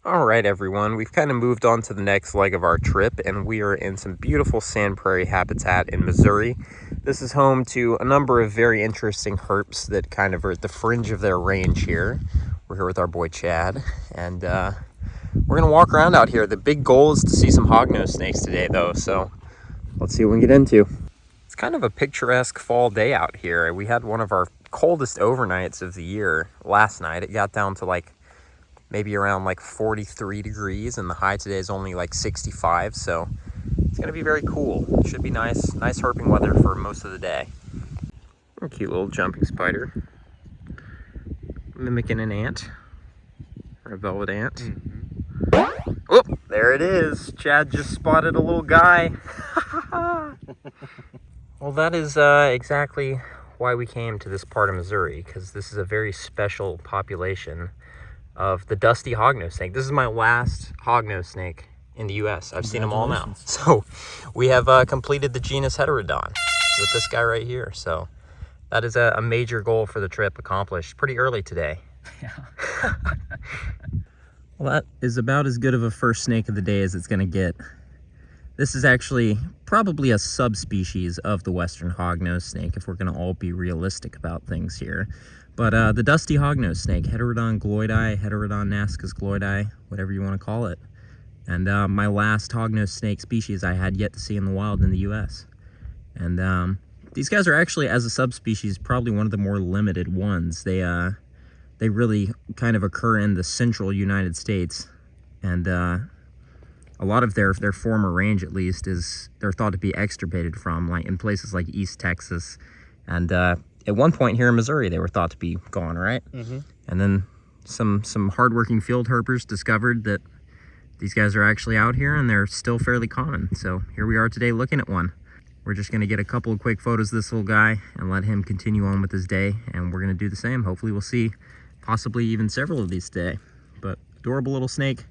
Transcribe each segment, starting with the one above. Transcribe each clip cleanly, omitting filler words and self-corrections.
All right, everyone, we've kind of moved on to the next leg of our trip, and we are in some beautiful sand prairie habitat in Missouri. This is home to a number of very interesting herps that kind of are at the fringe of their range here. We're here with our boy Chad, and we're gonna walk around out here. The big goal is to see some hognose snakes today, though, so let's see what we can get into. It's kind of a picturesque fall day out here. We had one of our coldest overnights of the year last night. It got down to like maybe around like 43 degrees, and the high today is only like 65, so it's gonna be very cool. It should be nice herping weather for most of the day. A cute little jumping spider, mimicking an ant, or a velvet ant. Oh, there it is. Chad just spotted a little guy. Well, that is exactly why we came to this part of Missouri, because this is a very special population of the dusty hognose snake. This is my last hognose snake in the US. I've seen them all now. So we have completed the genus Heterodon with this guy right here. So that is a major goal for the trip accomplished pretty early today. Yeah. Well, that is about as good of a first snake of the day as it's gonna get. This is actually probably a subspecies of the western hognose snake, if we're gonna all be realistic about things here. But the dusty hognose snake, Heterodon gloidei, Heterodon nascus gloidei, whatever you want to call it. And my last hognose snake species I had yet to see in the wild in the US. And these guys are actually, as a subspecies, probably one of the more limited ones. They really kind of occur in the central United States. And a lot of their former range, at least, is they're thought to be extirpated from, like in places like East Texas. And at one point here in Missouri, they were thought to be gone, right? Mm-hmm. And then some hardworking field herpers discovered that these guys are actually out here, and they're still fairly common. So here we are today looking at one. We're just gonna get a couple of quick photos of this little guy and let him continue on with his day, and we're gonna do the same. Hopefully we'll see possibly even several of these today. But adorable little snake.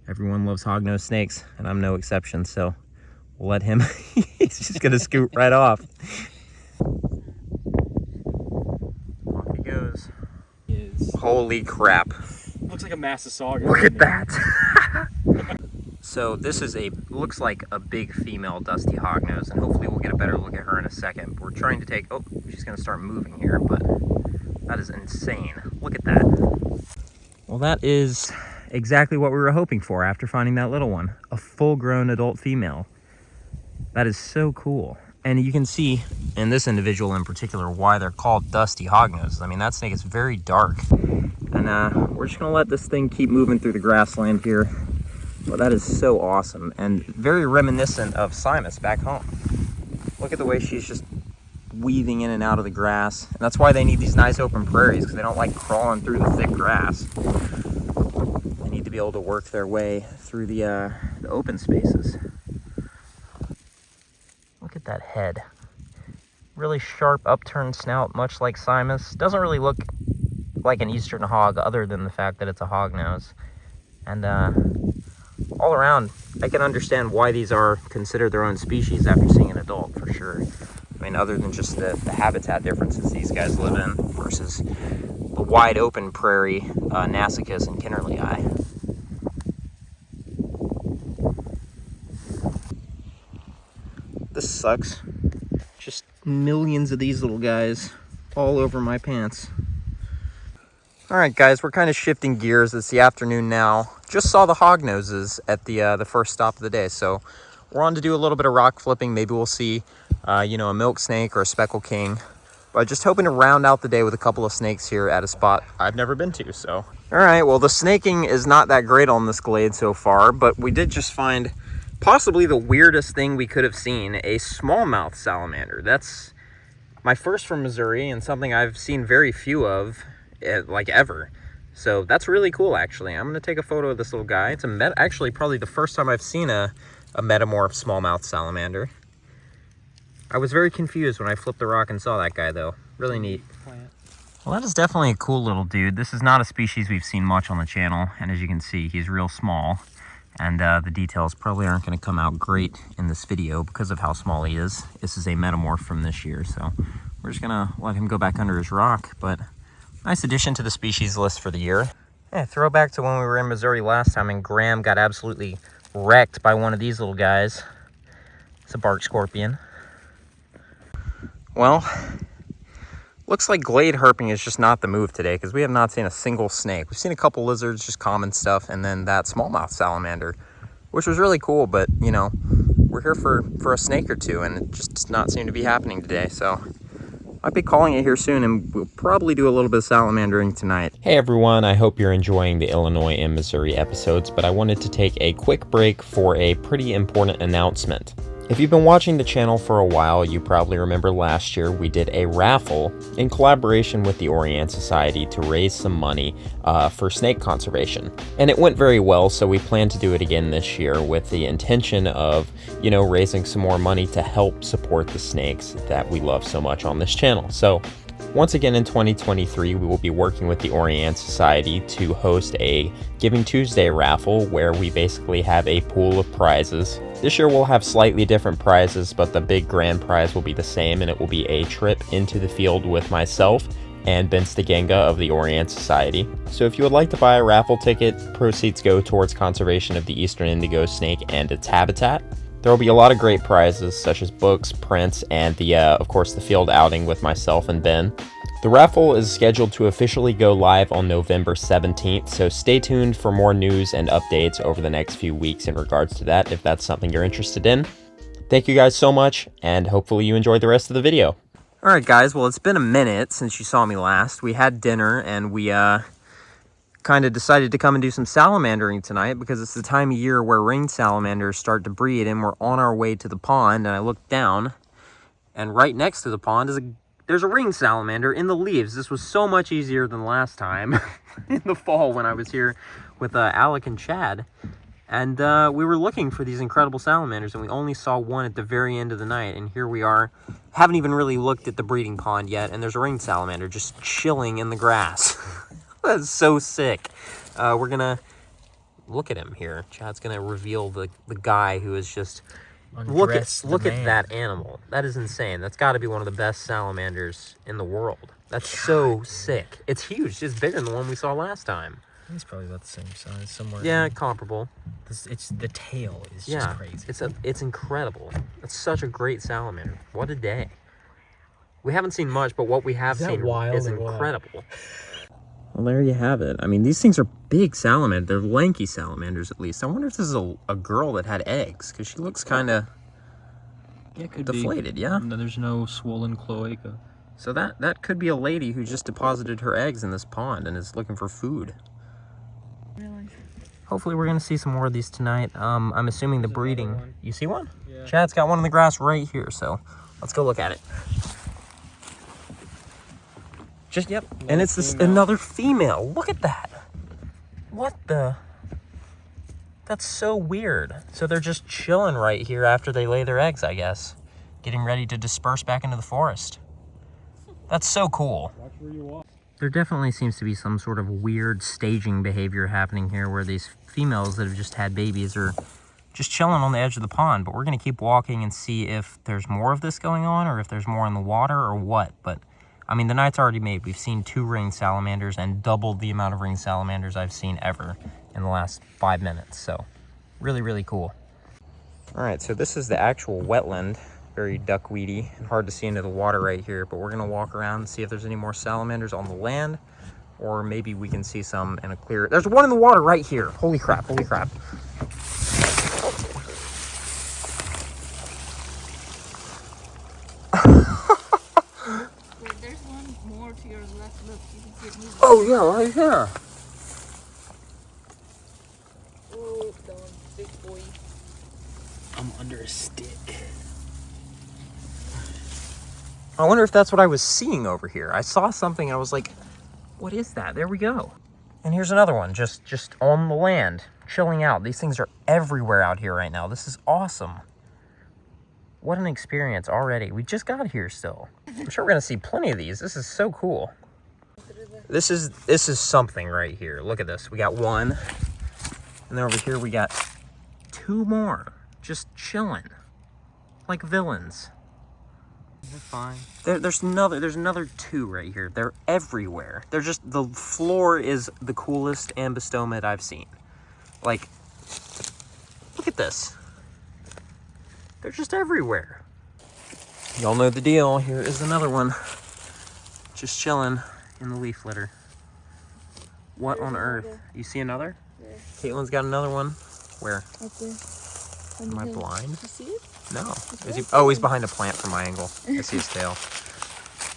Everyone loves hognose snakes, and I'm no exception, so we'll let him, he's just gonna scoot right off. Holy crap. Looks like a Massasauga. Look at that. So this is looks like a big female dusty hognose, and hopefully we'll get a better look at her in a second. We're trying to take, oh, she's gonna start moving here, but that is insane. Look at that. Well, that is exactly what we were hoping for after finding that little one. A full-grown adult female. That is so cool. And you can see in this individual in particular why they're called dusty hognoses. I mean, that snake is very dark. And we're just gonna let this thing keep moving through the grassland here. Well, that is so awesome, and very reminiscent of Simus back home. Look at the way she's just weaving in and out of the grass. And that's why they need these nice open prairies, because they don't like crawling through the thick grass. They need to be able to work their way through the open spaces. Look at that head. Really sharp upturned snout, much like Simus. Doesn't really look like an eastern hog other than the fact that it's a hognose. And all around, I can understand why these are considered their own species after seeing an adult, for sure. I mean, other than just the habitat differences these guys live in versus the wide open prairie Nassicus and Kinnerley. This sucks. Just millions of these little guys all over my pants. All right, guys, we're kind of shifting gears. It's the afternoon now. Just saw the hognoses at the first stop of the day, so we're on to do a little bit of rock flipping. Maybe we'll see, a milk snake or a speckled king. But just hoping to round out the day with a couple of snakes here at a spot I've never been to. So, all right, well, the snaking is not that great on this glade so far, but we did just find possibly the weirdest thing we could have seen, a smallmouth salamander. That's my first from Missouri, and something I've seen very few of, like ever. So that's really cool, actually. I'm gonna take a photo of this little guy. It's actually probably the first time I've seen a metamorph smallmouth salamander. I was very confused when I flipped the rock and saw that guy, though. Really neat. Well, that is definitely a cool little dude. This is not a species we've seen much on the channel, and as you can see, he's real small. And the details probably aren't going to come out great in this video because of how small he is. This is a metamorph from this year, so we're just going to let him go back under his rock. But nice addition to the species list for the year. Yeah, throwback to when we were in Missouri last time and Graham got absolutely wrecked by one of these little guys. It's a bark scorpion. Well, looks like Glade herping is just not the move today because we have not seen a single snake. We've seen a couple lizards, just common stuff, and then that smallmouth salamander, which was really cool, but, you know, we're here for a snake or two, and it just does not seem to be happening today, so I'll be calling it here soon, and we'll probably do a little bit of salamandering tonight. Hey everyone, I hope you're enjoying the Illinois and Missouri episodes, but I wanted to take a quick break for a pretty important announcement. If you've been watching the channel for a while, you probably remember last year we did a raffle in collaboration with the Orient Society to raise some money for snake conservation. And it went very well, so we plan to do it again this year with the intention of, you know, raising some more money to help support the snakes that we love so much on this channel. So once again in 2023, we will be working with the Orient Society to host a Giving Tuesday raffle where we basically have a pool of prizes. This year we'll have slightly different prizes, but the big grand prize will be the same, and it will be a trip into the field with myself and Ben Stegenga of the Orient Society. So if you would like to buy a raffle ticket, proceeds go towards conservation of the eastern indigo snake and its habitat. There will be a lot of great prizes such as books, prints, and of course the field outing with myself and Ben. The raffle is scheduled to officially go live on November 17th, so stay tuned for more news and updates over the next few weeks in regards to that if that's something you're interested in. Thank you guys so much, and hopefully you enjoyed the rest of the video. Alright guys, well it's been a minute since you saw me last. We had dinner and we kind of decided to come and do some salamandering tonight because it's the time of year where ring salamanders start to breed, and we're on our way to the pond, and I looked down and right next to the pond is there's a ring salamander in the leaves. This was so much easier than last time in the fall when I was here with Alec and Chad, and we were looking for these incredible salamanders, and we only saw one at the very end of the night, and here we are. Haven't even really looked at the breeding pond yet, and there's a ring salamander just chilling in the grass. That's so sick. We're gonna look at him here. Chad's gonna reveal the guy who is just look at that animal. That is insane. That's got to be one of the best salamanders in the world. That's so sick. It's huge. It's bigger than the one we saw last time. He's probably about the same size, somewhere. Yeah, comparable. It's the tail is just crazy. It's incredible. It's such a great salamander. What a day. We haven't seen much, but what we have seen is incredible. Well, there you have it. I mean, these things are big salamanders. They're lanky salamanders, at least. I wonder if this is a girl that had eggs, because she looks kind of deflated, yeah? No, there's no swollen cloaca. So that could be a lady who just deposited her eggs in this pond and is looking for food. Really? Hopefully we're going to see some more of these tonight. I'm assuming the breeding... You see one? Yeah. Chad's got one in the grass right here, so let's go look at it. Yep, and it's another female. Look at that. What the? That's so weird. So they're just chilling right here after they lay their eggs, I guess. Getting ready to disperse back into the forest. That's so cool. Watch where you walk. There definitely seems to be some sort of weird staging behavior happening here where these females that have just had babies are just chilling on the edge of the pond. But we're going to keep walking and see if there's more of this going on or if there's more in the water or what. But I mean, the night's already made. We've seen 2 ring salamanders and doubled the amount of ring salamanders I've seen ever in the last 5 minutes. So really, really cool. All right, so this is the actual wetland. Very duckweedy and hard to see into the water right here. But we're going to walk around and see if there's any more salamanders on the land. Or maybe we can see some in a clear... There's one in the water right here. Holy crap, holy crap. To your left, look, you can see it moving. Oh yeah, right here. Oh, that one, big boy. I'm under a stick. I wonder if that's what I was seeing over here. I saw something and I was like, what is that? There we go. And here's another one, just on the land, chilling out. These things are everywhere out here right now. This is awesome. What an experience already. We just got here still. I'm sure we're gonna see plenty of these. This is so cool. This is something right here. Look at this. We got one. And then over here we got 2 more. Just chilling. Like villains. They're fine. There's another two right here. They're everywhere. They're just, the floor is the coolest ambystoma I've seen. Like, look at this. They're just everywhere. Y'all know the deal. Here is another one. Just chilling in the leaf litter. What on earth? You see another? Yeah. Caitlin's got another one. Where? Up there. Am I blind? You see it? No. Is he? Oh, he's behind a plant from my angle. I see his tail.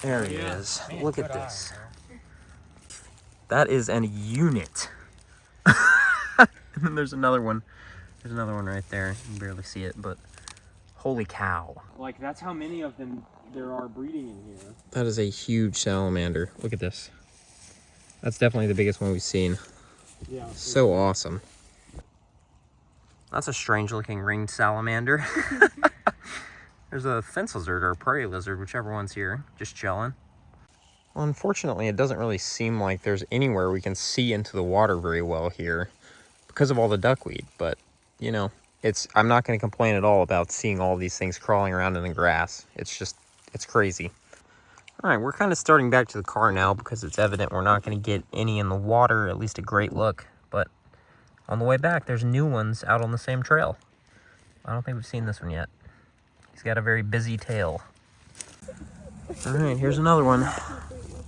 There he is. Man, Look at good this. eye, That is an unit. And then there's another one. There's another one right there. You can barely see it, but holy cow. Like, that's how many of them there are breeding in here. That is a huge salamander. Look at this. That's definitely the biggest one we've seen. Yeah. So awesome. That's a strange looking ringed salamander. There's a fence lizard or a prairie lizard, whichever one's here, just chilling. Well, unfortunately, it doesn't really seem like there's anywhere we can see into the water very well here because of all the duckweed. But, you know, I'm not going to complain at all about seeing all these things crawling around in the grass. It's crazy. All right, we're kind of starting back to the car now because it's evident we're not going to get any in the water, at least a great look. But on the way back, there's new ones out on the same trail. I don't think we've seen this one yet. He's got a very busy tail. All right, here's another one.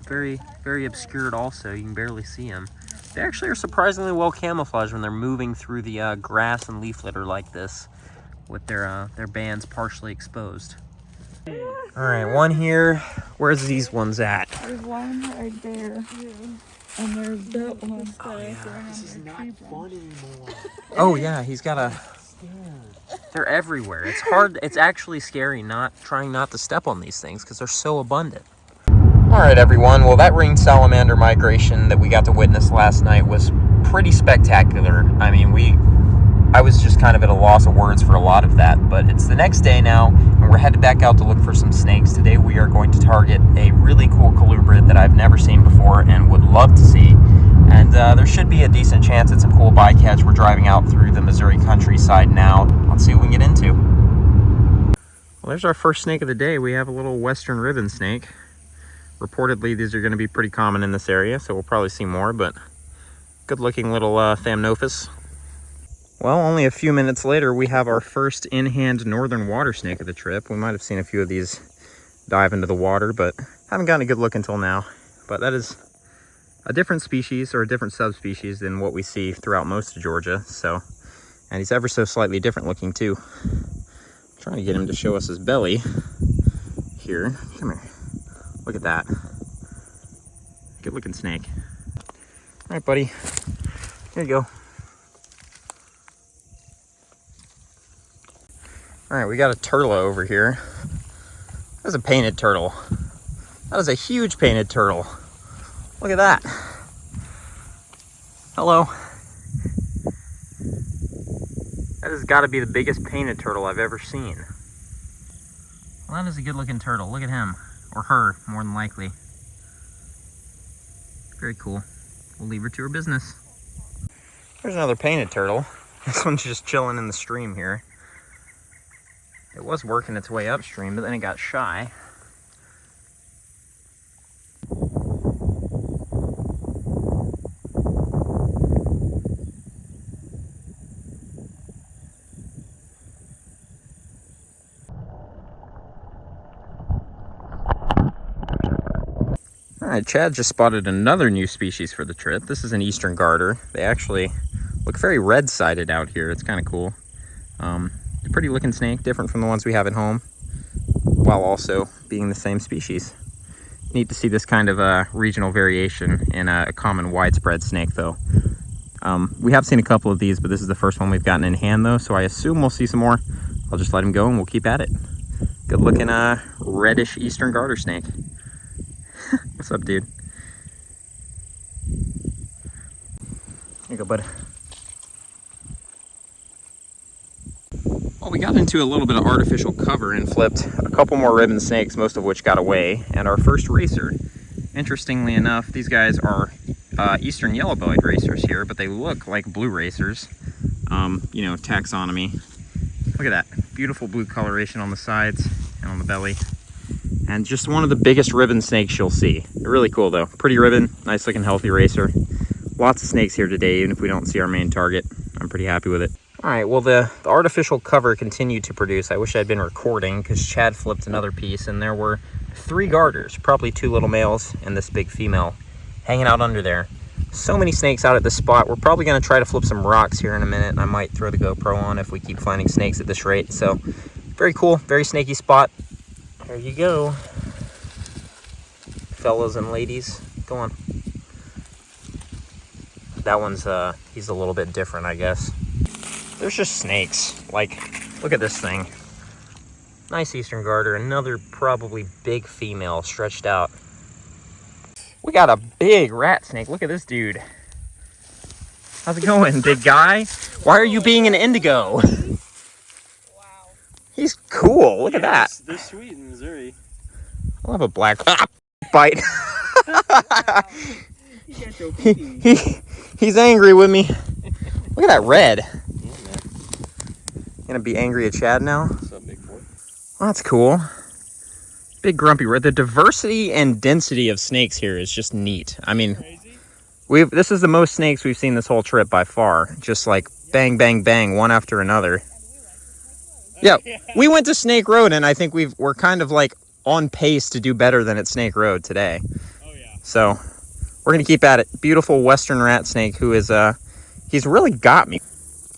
Very, very obscured also. You can barely see him. They actually are surprisingly well camouflaged when they're moving through the grass and leaf litter like this with their bands partially exposed. All right, one here. Where's these ones at? There's one right there. Yeah. And there's that one. This is not fun anymore. Oh yeah, he's got a... They're everywhere. It's hard. It's actually scary trying not to step on these things because they're so abundant. All right, everyone. Well, that ringed salamander migration that we got to witness last night was pretty spectacular. I mean, I was just kind of at a loss of words for a lot of that, but it's the next day now, and we're headed back out to look for some snakes. Today we are going to target a really cool colubrid that I've never seen before and would love to see. And there should be a decent chance at some cool bycatch. We're driving out through the Missouri countryside now. Let's see what we can get into. Well, there's our first snake of the day. We have a little western ribbon snake. Reportedly, these are going to be pretty common in this area, so we'll probably see more, but good looking little Thamnophis. Well, only a few minutes later, we have our first in-hand northern water snake of the trip. We might have seen a few of these dive into the water, but haven't gotten a good look until now. But that is a different species or a different subspecies than what we see throughout most of Georgia. So, and he's ever so slightly different looking too. I'm trying to get him to show us his belly here. Come here. Look at that. Good looking snake. All right, buddy. Here you go. All right, we got a turtle over here. That's a painted turtle. That is a huge painted turtle. Look at that. Hello. That has got to be the biggest painted turtle I've ever seen. Well, that is a good looking turtle. Look at him. Or her, more than likely. Very cool. We'll leave her to her business. There's another painted turtle. This one's just chilling in the stream here. It was working its way upstream, but then it got shy. All right, Chad just spotted another new species for the trip. This is an eastern garter. They actually look very red-sided out here. It's kind of cool. A pretty looking snake, different from the ones we have at home, while also being the same species. Neat to see this kind of regional variation in a common widespread snake, though. We have seen a couple of these, but this is the first one we've gotten in hand, though, so I assume we'll see some more. I'll just let him go and we'll keep at it. Good looking reddish eastern garter snake. What's up, dude? Here you go, bud. Well, we got into a little bit of artificial cover and flipped a couple more ribbon snakes, most of which got away, and our first racer. Interestingly enough, these guys are eastern yellow-bellied racers here, but they look like blue racers. You know, taxonomy. Look at that. Beautiful blue coloration on the sides and on the belly. And just one of the biggest ribbon snakes you'll see. They're really cool though. Pretty ribbon, nice looking healthy racer. Lots of snakes here today, even if we don't see our main target. I'm pretty happy with it. All right, well the artificial cover continued to produce. I wish I'd been recording because Chad flipped another piece and there were 3 garters, probably 2 little males and this big female hanging out under there. So many snakes out at this spot. We're probably gonna try to flip some rocks here in a minute and I might throw the GoPro on if we keep finding snakes at this rate. So very cool, very snaky spot. There you go. Fellas and ladies, go on. That one's, he's a little bit different, I guess. There's just snakes. Like, look at this thing. Nice eastern garter, another probably big female stretched out. We got a big rat snake. Look at this dude. How's it going, big guy? Why are you being an indigo? Wow. He's cool. Look at that. They're sweet in Missouri. I'll have a black bite. He's angry with me. Look at that red. Gonna be angry at Chad now. What's up, big boy? Oh, that's cool. Big grumpy red. The diversity and density of snakes here is just neat. I mean, this is the most snakes we've seen this whole trip by far. Just like bang, bang, bang, one after another. Yeah, we went to Snake Road, and I think we're kind of like on pace to do better than at Snake Road today. Oh yeah. So we're gonna keep at it. Beautiful western rat snake who is he's really got me.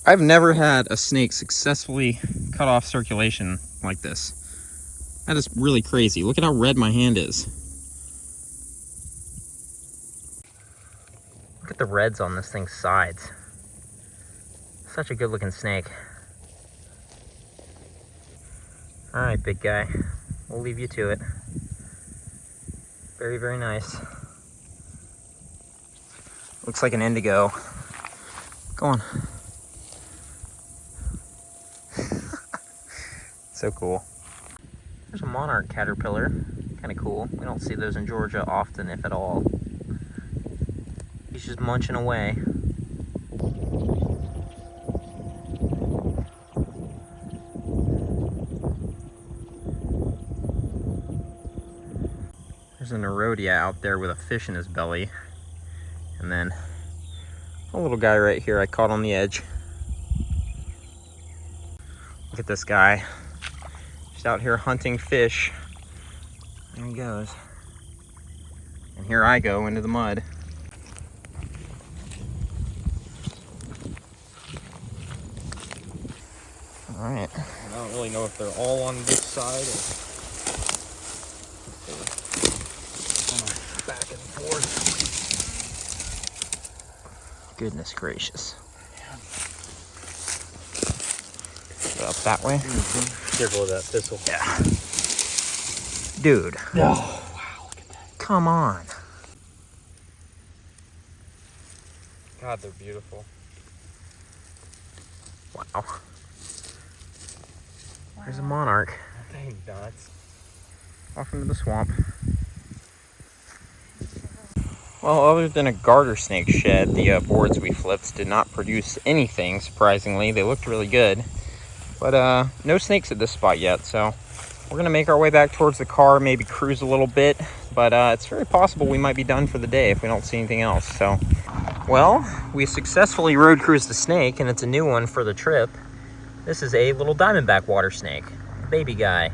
I've never had a snake successfully cut off circulation like this. That is really crazy. Look at how red my hand is. Look at the reds on this thing's sides. Such a good looking snake. All right, big guy. We'll leave you to it. Very, very nice. Looks like an indigo. Go on. So cool. There's a monarch caterpillar. Kind of cool. We don't see those in Georgia often, if at all. He's just munching away. There's an Nerodia out there with a fish in his belly. And then a little guy right here I caught on the edge. Look at this guy. Just out here hunting fish. There he goes. And here I go into the mud. All right. I don't really know if they're all on this side or back and forth. Goodness gracious. Go up that way. Careful of that thistle. Yeah. Dude. Oh, wow, look at that. Come on. God, they're beautiful. Wow. There's a monarch. Dang nuts. Off into the swamp. Well, other than a garter snake shed, the boards we flipped did not produce anything, surprisingly. They looked really good. But no snakes at this spot yet, so we're gonna make our way back towards the car, maybe cruise a little bit, but it's very possible we might be done for the day if we don't see anything else. So, well, we successfully road cruised the snake, and it's a new one for the trip. This is a little diamondback water snake, baby guy.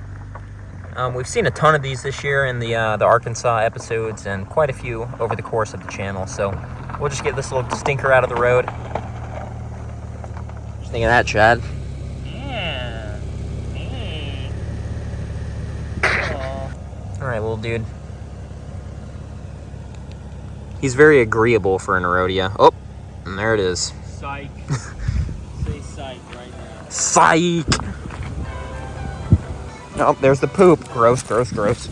We've seen a ton of these this year in the Arkansas episodes, and quite a few over the course of the channel, so we'll just get this little stinker out of the road. What you think of that, Chad? All right, little dude. He's very agreeable for an Nerodia. Oh, and there it is. Psych. Say psych right now. Psych! Oh, there's the poop. Gross, gross, gross.